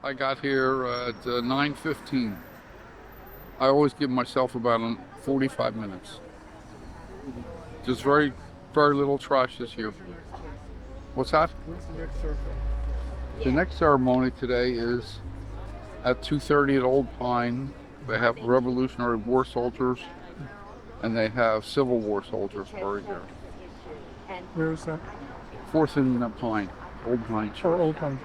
I got here at 9:15. I always give myself about 45 minutes. Just very little trash this year. What's that? What's the next circle? The next ceremony today is at 2:30 at Old Pine. They have Revolutionary War soldiers and they have Civil War soldiers buried there. Where is that? Fourth and Pine, Old Pine Oh, Church. Old Pine.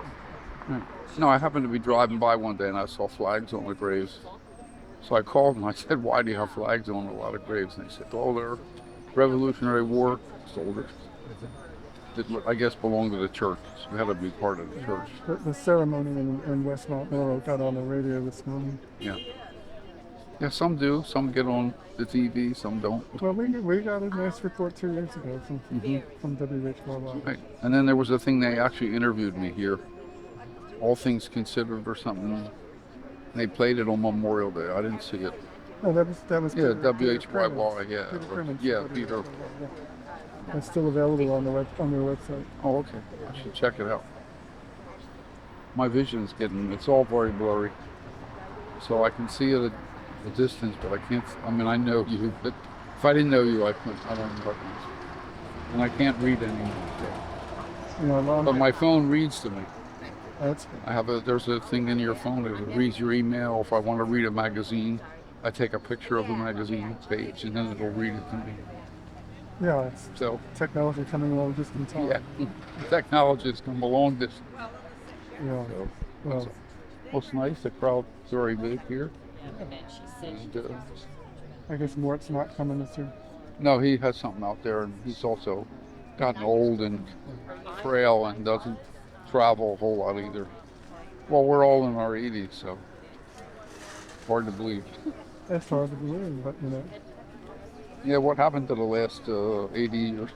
Yeah. No, I happened to be driving by one day and I saw flags on the graves. So I called them. I said, "Why do you have flags on a lot of graves?" And they said, "Oh, they're Revolutionary War soldiers that I guess belong to the church. So they had to be part of the church." The ceremony in West Mount Laurel got on the radio this morning. Yeah. Yeah, some do. Some get on the TV, some don't. Well, we got a nice report 2 years ago from WH4. Right. And then there was a thing they actually interviewed me here, All Things Considered or something. They played it on Memorial Day. I didn't see it. Oh, that was Yeah, Peter WHYY, yeah. Peter Crimmins. Yeah, Peter. It's still available on their website. Oh, okay. I should check it out. My vision's it's all very blurry. So I can see it at a distance, but I can't, I know you, but if I didn't know you, I don't recognize you. And I can't read anymore. You know, But my phone reads to me. that's There's a thing in your phone that reads your email. If I want to read a magazine, I take a picture of the magazine page and then it'll read it to me. yeah. It's So, technology coming along just in time. yeah, technology has come along this. Yeah. So, Well, it's nice. The crowd's very big here. And, I guess Mort's not coming this year. no, he has something out there, and he's also gotten old and frail and doesn't travel a whole lot either. Well, we're all in our 80s, so hard to believe. That's hard to believe, but you know. Yeah, what happened to the last 80 years?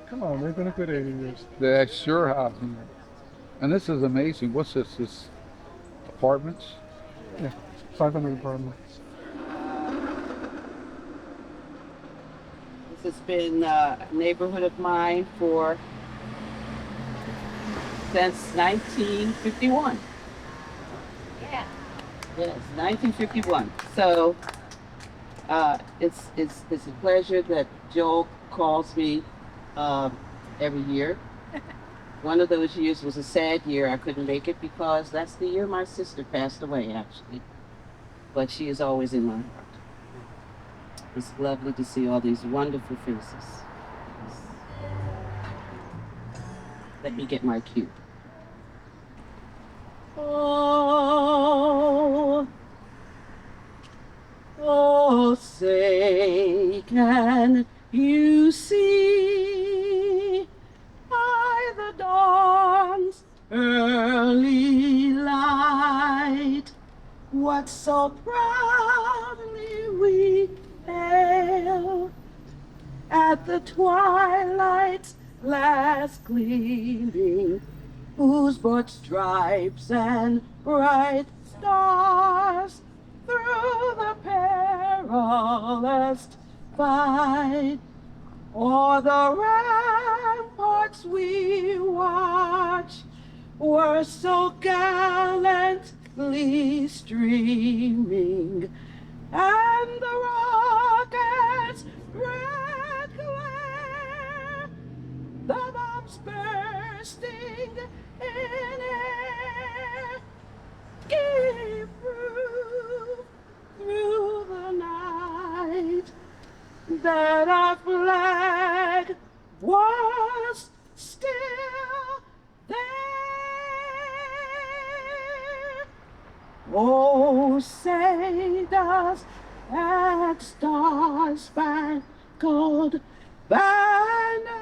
Come on, they've been a good 80 years. They sure have. And this is amazing. What's this? This apartments? Yeah, 500 apartments. This has been a neighborhood of mine since 1951. Yeah. Yes, 1951. So it's a pleasure that Joel calls me every year. One of those years was a sad year. I couldn't make it because that's the year my sister passed away, actually. But she is always in my heart. It's lovely to see all these wonderful faces. Let me get my cue. Oh, oh, say, can you see by the dawn's early light what so proudly we hailed at the twilight's last gleaming, whose broad stripes and bright stars through the perilous fight o'er the ramparts we watch were so gallantly streaming, and the rockets' red glare, the bombs bursting in air, gave proof through the night that our flag was still there. Oh, say does that star-spangled banner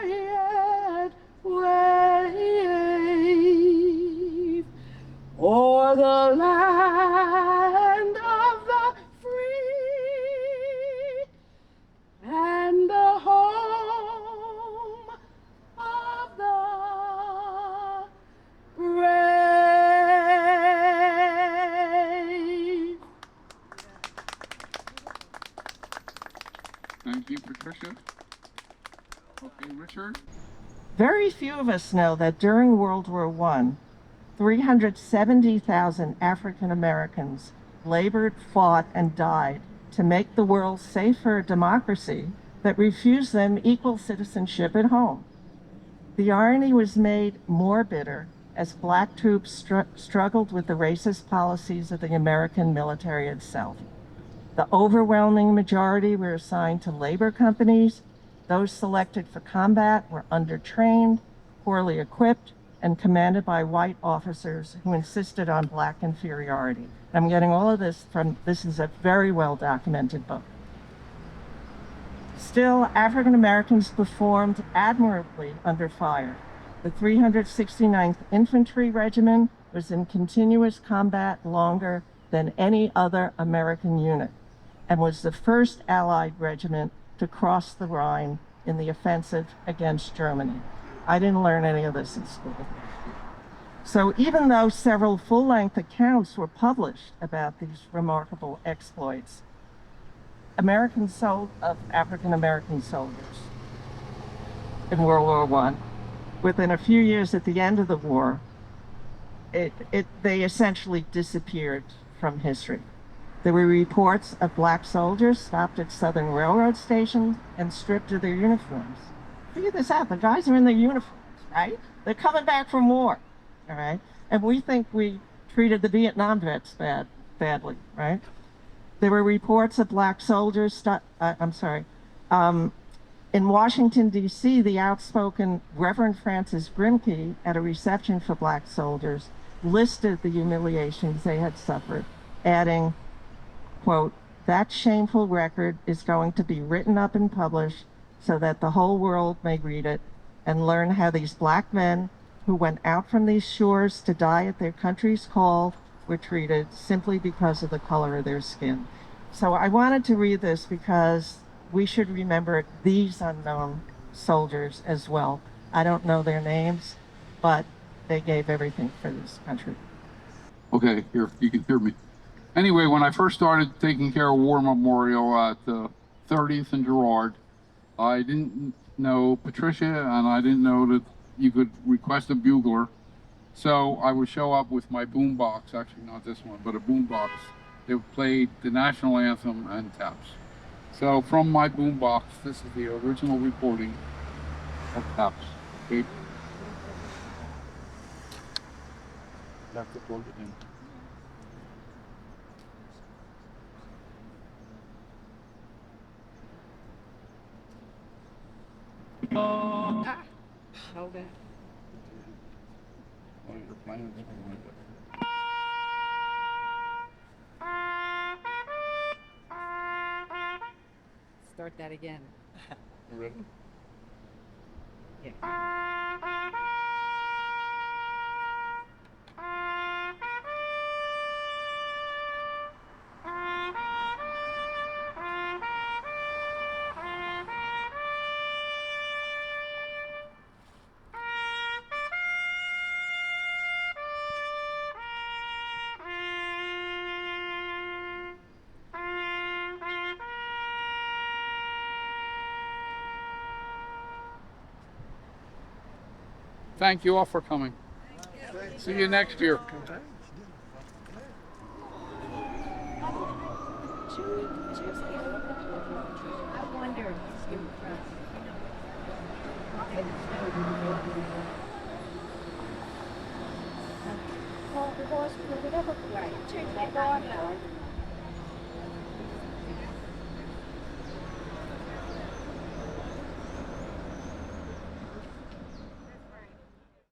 yet wave o'er the land of the free and the home of the brave. Thank you, Patricia. Okay, Richard. Very few of us know that during World War I, 370,000 African Americans labored, fought, and died to make the world safe for a democracy that refused them equal citizenship at home. The irony was made more bitter as black troops struggled with the racist policies of the American military itself. The overwhelming majority were assigned to labor companies. Those selected for combat were undertrained, poorly equipped, and commanded by white officers who insisted on black inferiority. I'm getting all of this from, this is a very well documented book. Still, African Americans performed admirably under fire. The 369th Infantry Regiment was in continuous combat longer than any other American unit and was the first Allied regiment to cross the Rhine in the offensive against Germany. I didn't learn any of this in school. So even though several full-length accounts were published about these remarkable exploits, of African American soldiers in World War I, within a few years at the end of the war, they essentially disappeared from history. There were reports of black soldiers stopped at Southern Railroad stations and stripped of their uniforms. Figure this out, the guys are in their uniforms, right? They're coming back from war, all right? And we think we treated the Vietnam vets badly, right? There were reports of black soldiers, in Washington, D.C., the outspoken Reverend Francis Grimke, at a reception for black soldiers, listed the humiliations they had suffered, adding, quote, "That shameful record is going to be written up and published so that the whole world may read it and learn how these black men who went out from these shores to die at their country's call were treated simply because of the color of their skin." So I wanted to read this because we should remember these unknown soldiers as well. I don't know their names, but they gave everything for this country. Okay, here, you can hear me. Anyway, when I first started taking care of War Memorial at 30th and Girard, I didn't know Patricia, and I didn't know that you could request a bugler. So I would show up with my boom box, actually not this one, but a boom box. They played the national anthem and taps. So from my boom box, this is the original recording of taps. Okay. Have to plug it in. Hold it. What are your plans? Start that again. You ready? Yeah. Thank you all for coming. See you next year. I wonder. Well, the horse, whatever, right, take that on now.